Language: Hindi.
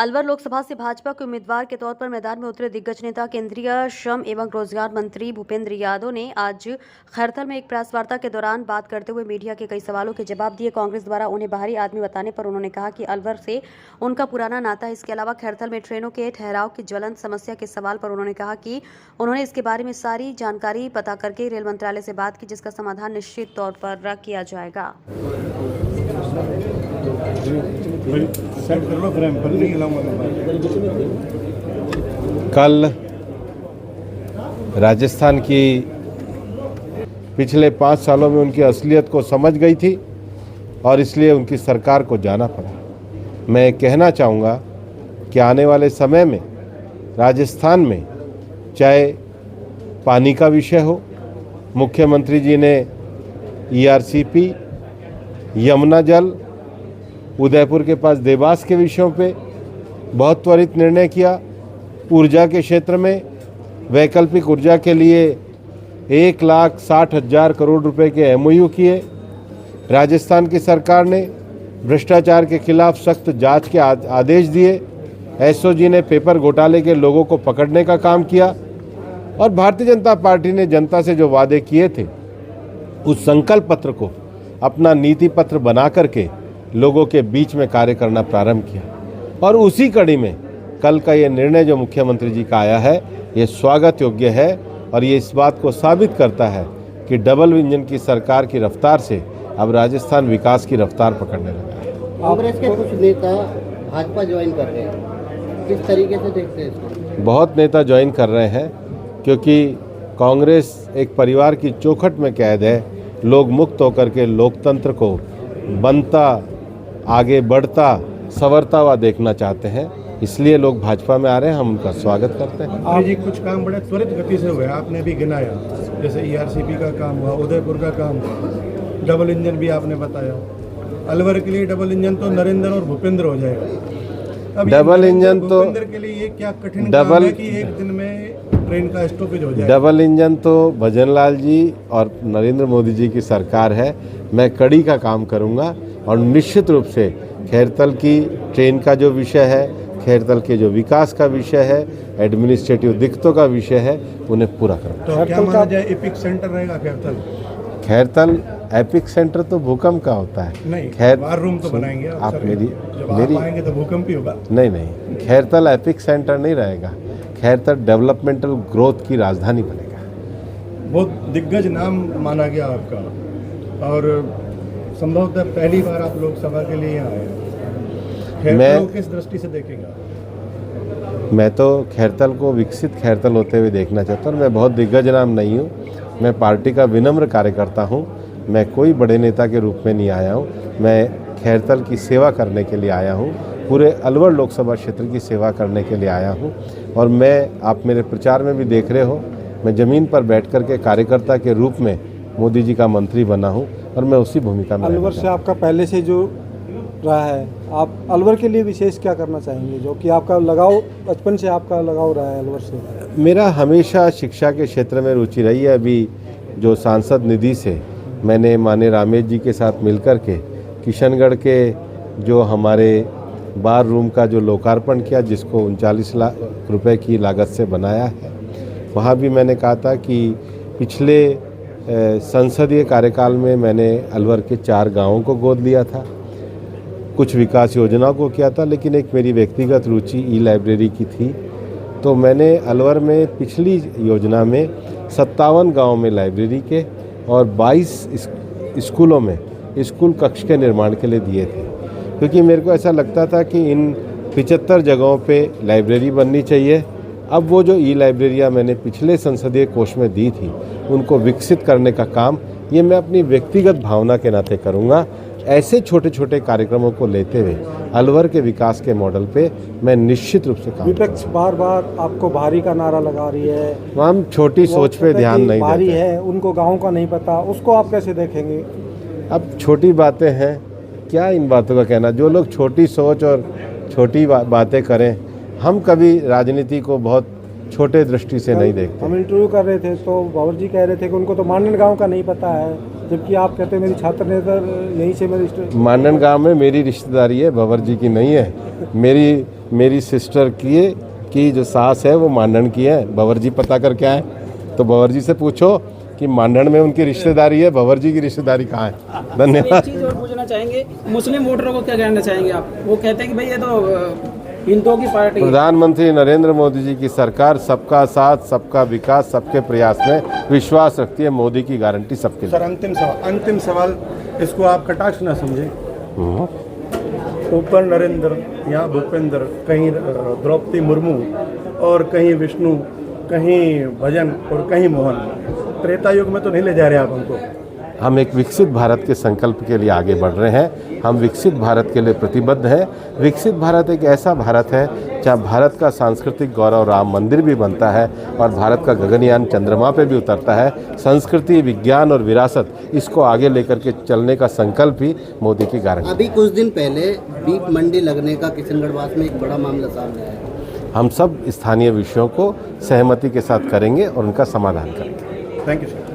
अलवर लोकसभा से भाजपा के उम्मीदवार के तौर पर मैदान में उतरे दिग्गज नेता केंद्रीय श्रम एवं रोजगार मंत्री भूपेंद्र यादव ने आज खैरथल में एक प्रेस वार्ता के दौरान बात करते हुए मीडिया के कई सवालों के जवाब दिए। कांग्रेस द्वारा उन्हें बाहरी आदमी बताने पर उन्होंने कहा कि अलवर से उनका पुराना नाता है। इसके अलावा खैरथल में ट्रेनों के ठहराव की ज्वलंत समस्या के सवाल पर उन्होंने कहा कि उन्होंने इसके बारे में सारी जानकारी पता करके रेल मंत्रालय से बात की, जिसका समाधान निश्चित तौर पर किया जाएगा। कल राजस्थान की पिछले 5 सालों में उनकी असलियत को समझ गई थी और इसलिए उनकी सरकार को जाना पड़ा। मैं कहना चाहूँगा कि आने वाले समय में राजस्थान में चाहे पानी का विषय हो, मुख्यमंत्री जी ने ERCP, यमुना जल, उदयपुर के पास देवास के विषयों पे बहुत त्वरित निर्णय किया। ऊर्जा के क्षेत्र में वैकल्पिक ऊर्जा के लिए 1,60,000 करोड़ रुपए के MOU किए। राजस्थान की सरकार ने भ्रष्टाचार के खिलाफ सख्त जांच के आदेश दिए। SOG ने पेपर घोटाले के लोगों को पकड़ने का काम किया और भारतीय जनता पार्टी ने जनता से जो वादे किए थे उस संकल्प पत्र को अपना नीति पत्र बना करके लोगों के बीच में कार्य करना प्रारंभ किया। और उसी कड़ी में कल का ये निर्णय जो मुख्यमंत्री जी का आया है, ये स्वागत योग्य है और ये इस बात को साबित करता है कि डबल इंजन की सरकार की रफ्तार से अब राजस्थान विकास की रफ्तार पकड़ने लगा है। कांग्रेस के कुछ नेता भाजपा ज्वाइन कर रहे हैं, किस तरीके से देखते हैं इसको? बहुत नेता ज्वाइन कर रहे हैं क्योंकि कांग्रेस एक परिवार की चौखट में कैद है। लोग मुक्त होकर के लोकतंत्र को बनता, आगे बढ़ता, संवरता हुआ देखना चाहते हैं, इसलिए लोग भाजपा में आ रहे हैं। हम उनका स्वागत करते हैं। आप जी कुछ काम बड़े त्वरित गति से हुए, आपने भी गिनाया, जैसे ERCP का काम हुआ, उदयपुर का काम हुआ, डबल इंजन भी आपने बताया। अलवर के लिए डबल इंजन तो नरेंद्र और भूपेंद्र हो जाएगा। अब डबल इंजन तो भूपेंद्र के लिए ये क्या कठिन काम है कि एक दिन में ट्रेन का स्टॉपेज हो जाए? डबल इंजन तो भजनलाल जी और नरेंद्र मोदी जी की सरकार है। मैं कड़ी का काम करूंगा और निश्चित रूप से खैरथल की ट्रेन का जो विषय है, खैरथल के जो विकास का विषय है, एडमिनिस्ट्रेटिव दिक्कतों का विषय है, उन्हें पूरा करूँगा। तो क्या माना जाए एपिक सेंटर रहेगा खैरथल? खैरथल एपिक सेंटर तो भूकंप का होता है। नहीं, खैर वार रूम तो बनाएंगे आप मेरी आएंगे तो भूकंप ही होगा। नहीं, खैरथल एपिक सेंटर नहीं रहेगा। खैरथल डेवलपमेंटल ग्रोथ की राजधानी बनेगा। बहुत दिग्गज नाम माना गया आपका और संभवतः पहली बार आप लोकसभा के लिए यहाँ आए। खैरथल को किस दृष्टि से देखेगा? मैं तो खैरथल को विकसित खैरथल होते हुए देखना चाहता हूँ। मैं बहुत दिग्गज नाम नहीं हूँ, मैं पार्टी का विनम्र कार्यकर्ता हूँ। मैं कोई बड़े नेता के रूप में नहीं आया हूँ। मैं खैरथल की सेवा करने के लिए आया हूँ, पूरे अलवर लोकसभा क्षेत्र की सेवा करने के लिए आया हूँ। और मैं, आप मेरे प्रचार में भी देख रहे हो, मैं ज़मीन पर बैठ कर के कार्यकर्ता के रूप में मोदी जी का मंत्री बना हूँ और मैं उसी भूमिका में। अलवर से आपका पहले से जो रहा है, आप अलवर के लिए विशेष क्या करना चाहेंगे, जो कि आपका लगाव बचपन से आपका लगाव रहा है अलवर से? मेरा हमेशा शिक्षा के क्षेत्र में रुचि रही है। अभी जो सांसद निधि से मैंने माननीय रामेश जी के साथ मिलकर के किशनगढ़ के जो हमारे बार रूम का जो लोकार्पण किया, जिसको 39 लाख रुपए की लागत से बनाया है, वहाँ भी मैंने कहा था कि पिछले संसदीय कार्यकाल में मैंने अलवर के 4 गाँवों को गोद लिया था, कुछ विकास योजनाओं को किया था, लेकिन एक मेरी व्यक्तिगत रुचि ई-लाइब्रेरी की थी। तो मैंने अलवर में पिछली योजना में 57 गाँव में लाइब्रेरी के और 22 स्कूलों में स्कूल कक्ष के निर्माण के लिए दिए थे, क्योंकि मेरे को ऐसा लगता था कि इन 75 जगहों पे लाइब्रेरी बननी चाहिए। अब वो जो ई-लाइब्रेरियाँ मैंने पिछले संसदीय कोष में दी थी, उनको विकसित करने का काम ये मैं अपनी व्यक्तिगत भावना के नाते करूँगा। ऐसे छोटे छोटे कार्यक्रमों को लेते हुए अलवर के विकास के मॉडल पे मैं निश्चित रूप से काम। विपक्ष बार बार आपको भारी का नारा लगा रही है। हम छोटी सोच पे ध्यान नहीं भारी देते है, उनको गाँव का नहीं पता, उसको आप कैसे देखेंगे? अब छोटी बातें हैं, क्या इन बातों का कहना। जो लोग छोटी सोच और छोटी बातें करें, हम कभी राजनीति को बहुत छोटे दृष्टि से नहीं देखते। हम इंटरव्यू कर रहे थे तो बाबर जी कह रहे थे कि उनको तो मांडन गांव का नहीं पता है, जबकि आप कहते हैं मेरी छात्र नेता यहीं से मेरी मांडन गांव में मेरी रिश्तेदारी है, बाबर जी की नहीं है। मेरी सिस्टर की जो सास है वो मांडन की है। बाबर जी पता करके आए तो बाबर जी से पूछो कि मांडन में उनकी रिश्तेदारी है, बाबर जी की रिश्तेदारी कहाँ है। धन्यवाद। एक चीज़ और पूछना चाहेंगे, मुस्लिम वोटरों को क्या कहना चाहेंगे आप? वो कहते हैं कि भाई ये तो हिंदुओं की पार्टी है। प्रधानमंत्री नरेंद्र मोदी जी की सरकार सबका साथ, सबका विकास, सबके प्रयास में विश्वास रखती है। मोदी की गारंटी सबके लिए। सर अंतिम सवाल, इसको आप कटाक्ष ना समझे। ऊपर नरेंद्र, यहाँ भूपेंद्र, कहीं द्रौपदी मुर्मू और कहीं विष्णु, कहीं भजन और कहीं मोहन। त्रेता युग में तो नहीं ले जा रहे आप हमको। हम एक विकसित भारत के संकल्प के लिए आगे बढ़ रहे हैं। हम विकसित भारत के लिए प्रतिबद्ध हैं। विकसित भारत एक ऐसा भारत है जहाँ भारत का सांस्कृतिक गौरव राम मंदिर भी बनता है और भारत का गगनयान चंद्रमा पे भी उतरता है। संस्कृति, विज्ञान और विरासत, इसको आगे लेकर के चलने का संकल्प ही मोदी की गारंटी। अभी कुछ दिन पहले बीफ मंडी लगने का किशनगढ़वास में एक बड़ा मामला सामने आया है। हम सब स्थानीय विषयों को सहमति के साथ करेंगे और उनका समाधान करेंगे। Thank you sir.